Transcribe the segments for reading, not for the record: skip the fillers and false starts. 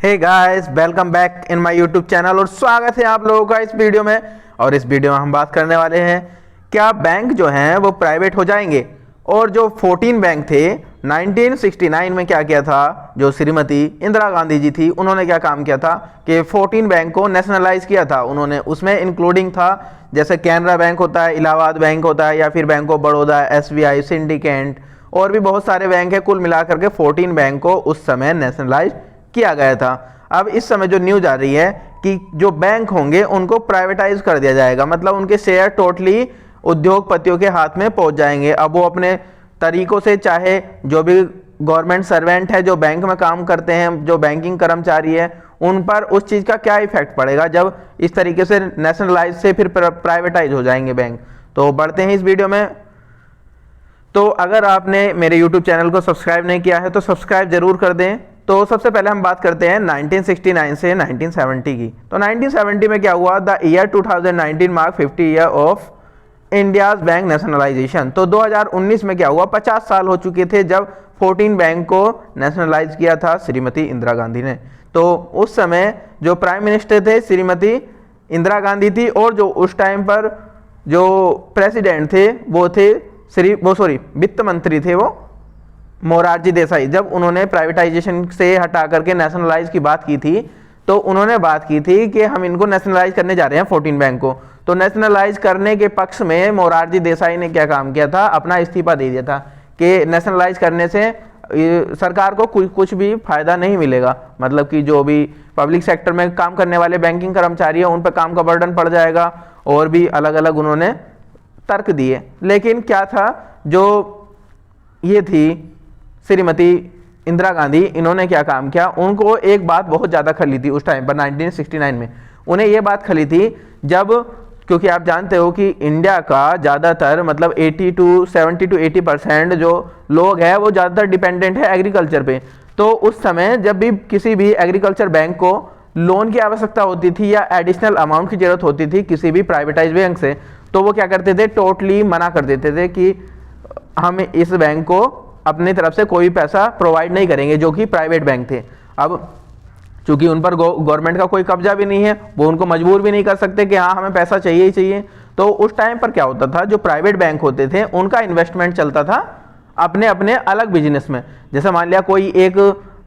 Hey guys, welcome back in my YouTube channel और स्वागत है आप लोगों का इस वीडियो में। और इस वीडियो में हम बात करने वाले हैं क्या बैंक जो हैं वो प्राइवेट हो जाएंगे। और जो 14 बैंक थे 1969 में क्या किया था, जो श्रीमती इंदिरा गांधी जी थी उन्होंने क्या काम किया था कि 14 बैंक को नेशनलाइज किया था उन्होंने। उसमें इंक्लूडिंग था जैसे कैनरा बैंक होता है, इलाहाबाद बैंक होता है, या फिर bank of Baroda, SBI, syndicate और भी बहुत सारे बैंक है। कुल मिलाकर के 14 बैंक को उस समय नेशनलाइज किया गया था। अब इस समय जो न्यूज आ रही है कि जो बैंक होंगे उनको प्राइवेटाइज कर दिया जाएगा, मतलब उनके शेयर टोटली उद्योगपतियों के हाथ में पहुंच जाएंगे। अब वो अपने तरीकों से, चाहे जो भी गवर्नमेंट सर्वेंट है, जो बैंक में काम करते हैं, जो बैंकिंग कर्मचारी है, उन पर उस चीज का क्या इफेक्ट पड़ेगा जब इस तरीके से नेशनलाइज से फिर प्राइवेटाइज हो जाएंगे बैंक। तो बढ़ते हैं इस वीडियो में। तो अगर आपने मेरे YouTube चैनल को सब्सक्राइब नहीं किया है तो सब्सक्राइब जरूर कर दें। तो सबसे पहले हम बात करते हैं 1969 से 1970 की। तो 1970 में क्या हुआ, the year 2019 mark 50 year of India's bank nationalisation. तो 2019 में क्या हुआ, 50 साल हो चुके थे जब 14 बैंक को नेशनलाइज किया था श्रीमती इंदिरा गांधी ने। तो उस समय जो प्राइम मिनिस्टर थे श्रीमती इंदिरा गांधी थी, और जो उस टाइम पर जो प्रेसिडेंट थे वो थे वित्त मंत्री थे वो मोरारजी देसाई। जब उन्होंने प्राइवेटाइजेशन से हटा करके नेशनलाइज की बात की थी तो उन्होंने बात की थी कि हम इनको नेशनलाइज करने जा रहे हैं 14 बैंक को। तो नेशनलाइज करने के पक्ष में मोरारजी देसाई ने क्या काम किया था, अपना इस्तीफा दे दिया था कि नेशनलाइज करने से सरकार को कुछ भी फायदा नहीं मिलेगा, मतलब कि जो भी पब्लिक सेक्टर में काम करने वाले बैंकिंग कर्मचारी है उन पर काम का बर्डन पड़ जाएगा, और भी अलग अलग उन्होंने तर्क दिए। लेकिन क्या था, जो ये थी श्रीमती इंदिरा गांधी, इन्होंने क्या काम किया, उनको एक बात बहुत ज़्यादा खली थी उस टाइम पर 1969 में। उन्हें ये बात खली थी जब, क्योंकि आप जानते हो कि इंडिया का ज़्यादातर मतलब 70 to 80% जो लोग हैं वो ज़्यादातर डिपेंडेंट है एग्रीकल्चर पे। तो उस समय जब भी किसी भी एग्रीकल्चर बैंक को लोन की आवश्यकता होती थी या एडिशनल अमाउंट की जरूरत होती थी किसी भी प्राइवेटाइज बैंक से, तो वो क्या करते थे, टोटली मना कर देते थे कि हम इस बैंक को अपनी तरफ से कोई पैसा प्रोवाइड नहीं करेंगे, जो कि प्राइवेट बैंक थे। अब चूंकि उन पर गवर्नमेंट का कोई कब्जा भी नहीं है, वो उनको मजबूर भी नहीं कर सकते कि हाँ हमें पैसा चाहिए ही चाहिए। तो उस टाइम पर क्या होता था, जो प्राइवेट बैंक होते थे उनका इन्वेस्टमेंट चलता था अपने अपने अलग बिजनेस में। जैसे मान लिया कोई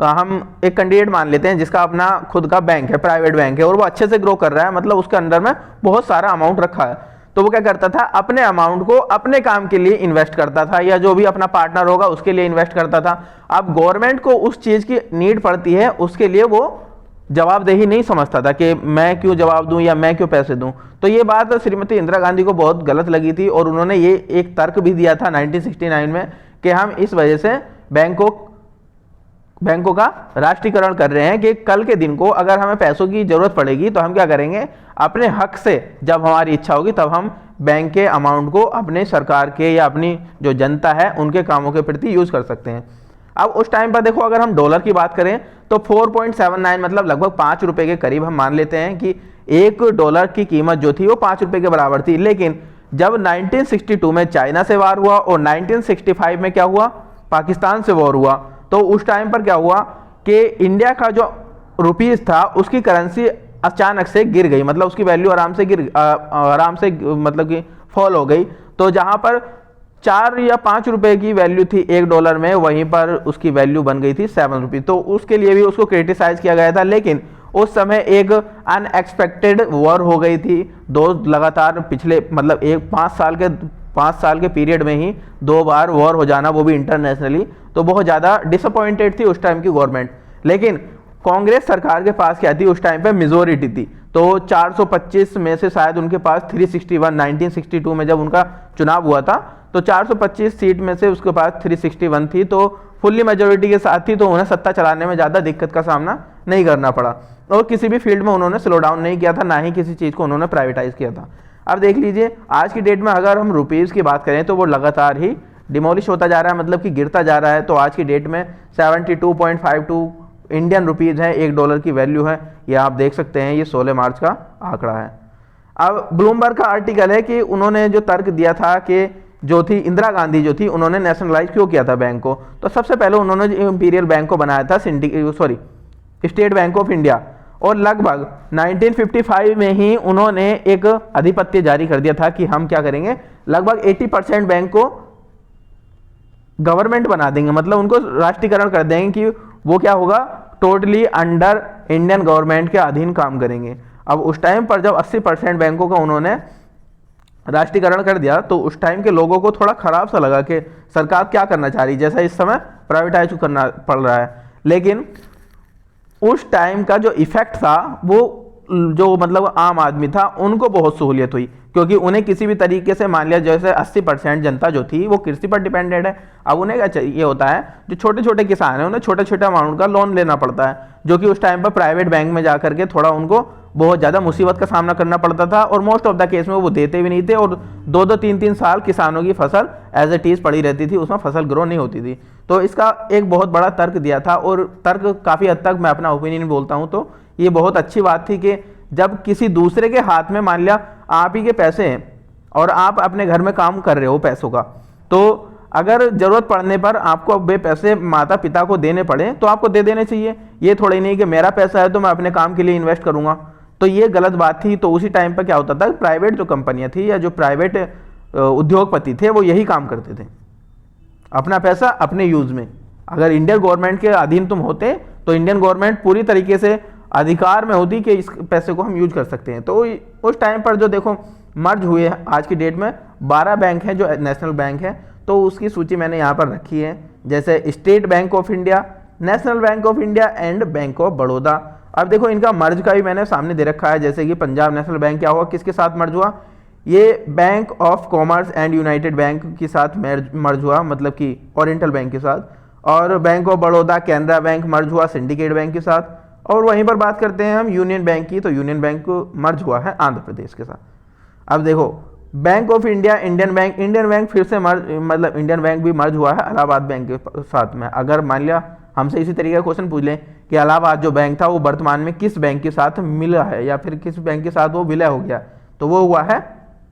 हम एक कैंडिडेट मान लेते हैं जिसका अपना खुद का बैंक है, प्राइवेट बैंक है, और वो अच्छे से ग्रो कर रहा है, मतलब उसके अंदर में बहुत सारा अमाउंट रखा है। तो वो क्या करता था, अपने अमाउंट को अपने काम के लिए इन्वेस्ट करता था, या जो भी अपना पार्टनर होगा उसके लिए इन्वेस्ट करता था। अब गवर्नमेंट को उस चीज की नीड पड़ती है, उसके लिए वो जवाबदेही नहीं समझता था कि मैं क्यों जवाब दूं या मैं क्यों पैसे दूं। तो ये बात श्रीमती इंदिरा गांधी को बहुत गलत लगी थी, और उन्होंने ये एक तर्क भी दिया था 1969 में कि हम इस वजह से बैंकों का राष्ट्रीयकरण कर रहे हैं कि कल के दिन को अगर हमें पैसों की जरूरत पड़ेगी तो हम क्या करेंगे, अपने हक से जब हमारी इच्छा होगी तब हम बैंक के अमाउंट को अपने सरकार के या अपनी जो जनता है उनके कामों के प्रति यूज कर सकते हैं। अब उस टाइम पर देखो, अगर हम डॉलर की बात करें तो 4.79 मतलब लगभग 5 रुपए के करीब हम मान लेते हैं कि $1 की कीमत जो थी वो 5 रुपए के बराबर थी। लेकिन जब 1962 में चाइना से वार हुआ और 1965 में क्या हुआ, पाकिस्तान से वॉर हुआ, तो उस टाइम पर क्या हुआ कि इंडिया का जो रुपीस था उसकी करेंसी अचानक से गिर गई, मतलब उसकी वैल्यू आराम से मतलब कि फॉल हो गई। तो जहां पर 4 या 5 रुपए की वैल्यू थी $1 में, वहीं पर उसकी वैल्यू बन गई थी 7 रुपये। तो उसके लिए भी उसको क्रिटिसाइज किया गया था। लेकिन उस समय एक अनएक्सपेक्टेड वॉर हो गई थी, दो लगातार पिछले मतलब 5 साल के पीरियड में ही 2 बार वॉर हो जाना, वो भी इंटरनेशनली। तो बहुत ज़्यादा डिसअपॉइंटेड थी उस टाइम की गवर्नमेंट। लेकिन कांग्रेस सरकार के पास क्या थी, उस टाइम पे मेजोरिटी थी। तो 425 में से शायद उनके पास 361, 1962 में जब उनका चुनाव हुआ था तो 425 सीट में से उसके पास 361 थी, तो फुल्ली मेजोरिटी के साथ थी। तो उन्हें सत्ता चलाने में ज़्यादा दिक्कत का सामना नहीं करना पड़ा, और किसी भी फील्ड में उन्होंने स्लो डाउन नहीं किया था, ना ही किसी चीज़ को उन्होंने प्राइवेटाइज किया था। अब देख लीजिए, आज की डेट में अगर हम रुपीज़ की बात करें तो वो लगातार ही डिमोलिश होता जा रहा है, मतलब कि गिरता जा रहा है। तो आज की डेट में 72.52 इंडियन रुपीज़ है, $1 की वैल्यू है। ये आप देख सकते हैं, ये 16 मार्च का आंकड़ा है। अब ब्लूमबर्ग का आर्टिकल है कि उन्होंने जो तर्क दिया था कि जो थी इंदिरा गांधी जो थी, उन्होंने नेशनलाइज क्यों किया था बैंक को। तो सबसे पहले उन्होंने इंपीरियल बैंक को बनाया था स्टेट बैंक ऑफ इंडिया, और लगभग 1955 में ही उन्होंने एक अधिपत्य जारी कर दिया था कि हम क्या करेंगे, लगभग 80% बैंक को गवर्नमेंट बना देंगे, मतलब उनको राष्ट्रीयकरण कर देंगे कि वो क्या होगा, टोटली अंडर इंडियन गवर्नमेंट के अधीन काम करेंगे। अब उस टाइम पर जब 80% बैंकों का उन्होंने राष्ट्रीयकरण कर दिया तो उस टाइम के लोगों को थोड़ा खराब सा लगा कि सरकार क्या करना चाह रही है, जैसा इस समय प्राइवेटाइज करना पड़ रहा है। लेकिन उस टाइम का जो इफेक्ट था वो जो मतलब आम आदमी था उनको बहुत सहूलियत हुई, क्योंकि उन्हें किसी भी तरीके से, मान लिया जैसे 80% जनता जो थी वो कृषि पर डिपेंडेड है। अब उन्हें क्या चाहिए होता है, जो छोटे छोटे किसान हैं उन्हें छोटे छोटे अमाउंट का लोन लेना पड़ता है, जो कि उस टाइम पर प्राइवेट बैंक में जाकर के थोड़ा उनको बहुत ज़्यादा मुसीबत का सामना करना पड़ता था, और मोस्ट ऑफ द केस में वो देते भी नहीं थे, और 2-2 3-3 साल किसानों की फसल एज इट इज़ पड़ी रहती थी, उसमें फसल ग्रो नहीं होती थी। तो इसका एक बहुत बड़ा तर्क दिया था, और तर्क काफ़ी हद तक मैं अपना ओपिनियन बोलता हूँ तो ये बहुत अच्छी बात थी कि जब किसी दूसरे के हाथ में, मान लिया आप ही के पैसे हैं और आप अपने घर में काम कर रहे हो पैसों का, तो अगर जरूरत पड़ने पर आपको वे पैसे माता पिता को देने पड़े तो आपको दे देने चाहिए। ये थोड़ा ही नहीं कि मेरा पैसा है तो मैं अपने काम के लिए इन्वेस्ट करूंगा, तो ये गलत बात थी। तो उसी टाइम पर क्या होता था, प्राइवेट जो कंपनियां थी या जो प्राइवेट उद्योगपति थे वो यही काम करते थे, अपना पैसा अपने यूज में। अगर इंडियन गवर्नमेंट के अधीन तुम होते तो इंडियन गवर्नमेंट पूरी तरीके से अधिकार में होती कि इस पैसे को हम यूज कर सकते हैं। तो उस टाइम पर जो देखो मर्ज हुए, आज की डेट में 12 बैंक हैं जो नेशनल बैंक है, तो उसकी सूची मैंने यहाँ पर रखी है, जैसे state bank of India, national bank of India and bank of Baroda. अब देखो इनका मर्ज का भी मैंने सामने दे रखा है, जैसे कि पंजाब नेशनल बैंक क्या हुआ, किसके साथ मर्ज हुआ, ये bank of commerce and United bank के साथ मर्ज हुआ, मतलब कि ओरिएंटल बैंक के साथ। और bank of Baroda Canara bank मर्ज हुआ सिंडिकेट बैंक के साथ। और वहीं पर बात करते हैं हम यूनियन बैंक की, तो यूनियन बैंक मर्ज हुआ है आंध्र प्रदेश के साथ। अब देखो bank of India, Indian bank फिर से मर्ज, मतलब इंडियन बैंक भी मर्ज हुआ है इलाहाबाद बैंक के साथ में। अगर मान लिया हमसे इसी तरीके का क्वेश्चन पूछ लें कि इलाहाबाद जो बैंक था वो वर्तमान में किस बैंक के साथ मिला है या फिर किस बैंक के साथ वो विलय हो गया, तो वो हुआ है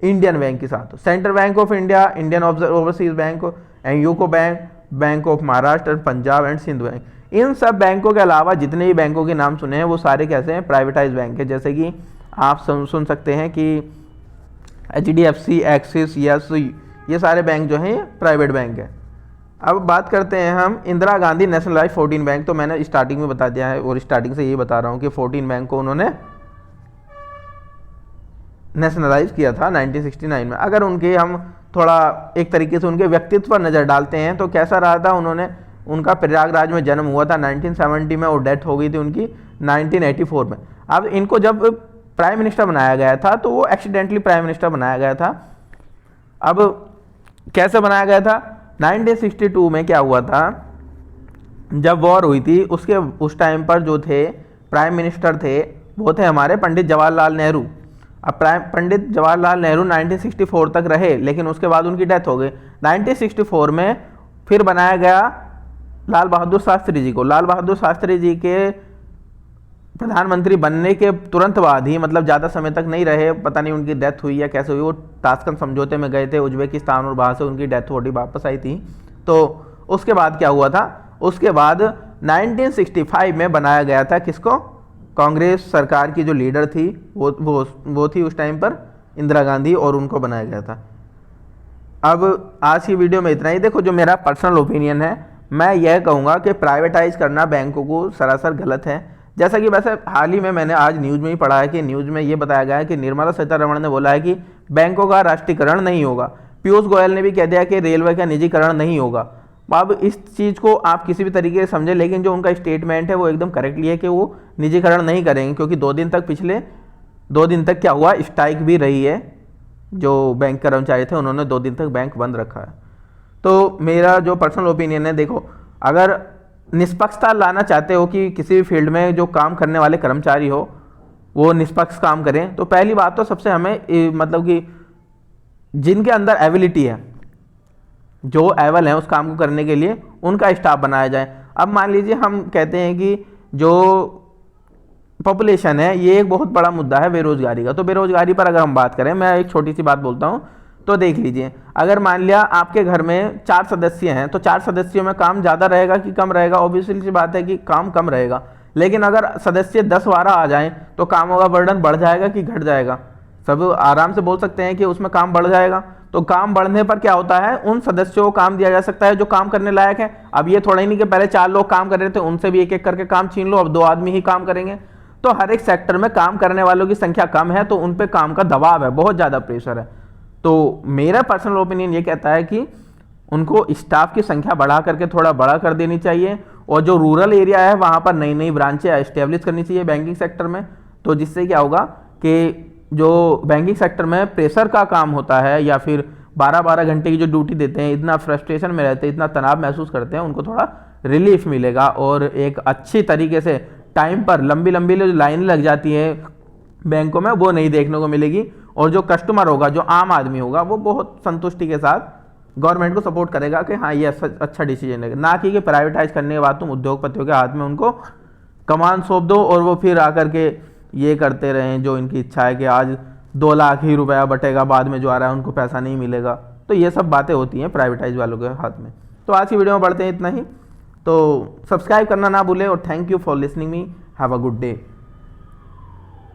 इंडियन बैंक के साथ। Central bank of India, Indian overseas bank and UCO bank, bank of Maharashtra, Punjab and Sind bank, इन सब बैंकों के अलावा जितने भी बैंकों के नाम सुने हैं वो सारे कैसे हैं, प्राइवेटाइज बैंक है। जैसे कि आप सुन सकते हैं कि HDFC, एक्सिस, यस, ये सारे बैंक जो हैं ये प्राइवेट बैंक है। अब बात करते हैं हम इंदिरा गांधी नेशनलाइज 14 बैंक, तो मैंने स्टार्टिंग में बता दिया है और स्टार्टिंग से यही बता रहा हूँ कि 14 बैंक को उन्होंने नेशनलाइज किया था 1969 में। अगर उनके हम थोड़ा एक तरीके से उनके व्यक्तित्व पर नज़र डालते हैं तो कैसा रहा था, उनका प्रयागराज में जन्म हुआ था 1970 में और डेथ हो गई थी उनकी 1984 में। अब इनको जब प्राइम मिनिस्टर बनाया गया था तो वो एक्सीडेंटली प्राइम मिनिस्टर बनाया गया था। अब कैसे बनाया गया था, 1962 में क्या हुआ था, जब वॉर हुई थी उस टाइम पर जो थे प्राइम मिनिस्टर थे वो थे हमारे पंडित जवाहरलाल नेहरू। अब पंडित जवाहरलाल नेहरू 1964 तक रहे, लेकिन उसके बाद उनकी डेथ हो गई। 1964 में फिर बनाया गया लाल बहादुर शास्त्री जी को। लाल बहादुर शास्त्री जी के प्रधानमंत्री बनने के तुरंत बाद ही, मतलब ज़्यादा समय तक नहीं रहे, पता नहीं उनकी डेथ हुई या कैसे हुई, वो ताशकंद समझौते में गए थे उज्बेकिस्तान और वहाँ से उनकी डेथ थोड़ी वापस आई थी। तो उसके बाद क्या हुआ था, उसके बाद 1965 में बनाया गया था किसको, कांग्रेस सरकार की जो लीडर थी वो थी उस टाइम पर इंदिरा गांधी, और उनको बनाया गया था। अब आज की वीडियो में इतना ही। देखो जो मेरा पर्सनल ओपिनियन है, मैं यह कहूँगा कि प्राइवेटाइज करना बैंकों को सरासर गलत है। जैसा कि वैसे हाल ही में मैंने आज न्यूज़ में ही पढ़ा है कि न्यूज़ में ये बताया गया है कि निर्मला सीतारमण ने बोला है कि बैंकों का राष्ट्रीयकरण नहीं होगा। पीयूष गोयल ने भी कह दिया कि रेलवे का निजीकरण नहीं होगा। अब इस चीज़ को आप किसी भी तरीके से समझें, लेकिन जो उनका स्टेटमेंट है वो एकदम करेक्टली है कि वो निजीकरण नहीं करेंगे, क्योंकि पिछले 2 दिन तक क्या हुआ, स्ट्राइक भी रही है। जो बैंक कर्मचारी थे उन्होंने 2 दिन तक बैंक बंद रखा है। तो मेरा जो पर्सनल ओपिनियन है, देखो अगर निष्पक्षता लाना चाहते हो कि किसी भी फील्ड में जो काम करने वाले कर्मचारी हो वो निष्पक्ष काम करें, तो पहली बात तो सबसे हमें मतलब कि जिनके अंदर एबिलिटी है, जो एबल है उस काम को करने के लिए, उनका स्टाफ बनाया जाए। अब मान लीजिए हम कहते हैं कि जो पॉपुलेशन है, ये एक बहुत बड़ा मुद्दा है बेरोजगारी का। तो बेरोजगारी पर अगर हम बात करें, मैं एक छोटी सी बात बोलता हूँ, तो देख लीजिए अगर मान लिया आपके घर में 4 सदस्य हैं तो 4 सदस्यों में काम ज़्यादा रहेगा कि कम रहेगा, ऑब्वियसली सी बात है कि काम कम रहेगा। लेकिन अगर सदस्य 10-12 आ जाएं तो कामों का बर्डन बढ़ जाएगा कि घट जाएगा? सब आराम से बोल सकते हैं कि उसमें काम बढ़ जाएगा। तो काम बढ़ने पर क्या होता है, उन सदस्यों को काम दिया जा सकता है जो काम करने लायक है। अब ये थोड़ा ही नहीं कि पहले 4 लोग काम कर रहे थे उनसे भी एक एक करके काम छीन लो, अब 2 आदमी ही काम करेंगे। तो हर एक सेक्टर में काम करने वालों की संख्या कम है, तो उन पे काम का दबाव है, बहुत ज़्यादा प्रेशर है। तो मेरा पर्सनल ओपिनियन ये कहता है कि उनको स्टाफ की संख्या बढ़ा करके थोड़ा बड़ा कर देनी चाहिए, और जो रूरल एरिया है वहाँ पर नई नई ब्रांचें एस्टेब्लिश करनी चाहिए बैंकिंग सेक्टर में। तो जिससे क्या होगा कि जो बैंकिंग सेक्टर में प्रेशर का काम होता है या फिर 12-12 घंटे की जो ड्यूटी देते हैं, इतना फ्रस्ट्रेशन में रहते हैं, इतना तनाव महसूस करते हैं, उनको थोड़ा रिलीफ मिलेगा और एक अच्छी तरीके से टाइम पर लंबी लंबी जो लाइन लग जाती है बैंकों में वो नहीं देखने को मिलेगी। और जो कस्टमर होगा, जो आम आदमी होगा, वो बहुत संतुष्टि के साथ गवर्नमेंट को सपोर्ट करेगा कि हाँ ये अच्छा डिसीजन है। ना कि प्राइवेटाइज करने के बाद तुम उद्योगपतियों के हाथ में उनको कमान सौंप दो और वो फिर आकर के ये करते रहें जो इनकी इच्छा है कि आज 2 लाख ही रुपया बटेगा, बाद में जो आ रहा है उनको पैसा नहीं मिलेगा। तो ये सब बातें होती हैं प्राइवेटाइज वालों के हाथ में। तो आज की वीडियो में बढ़ते हैं इतना ही। तो सब्सक्राइब करना ना भूलें और thank you for listening me. Have a good day.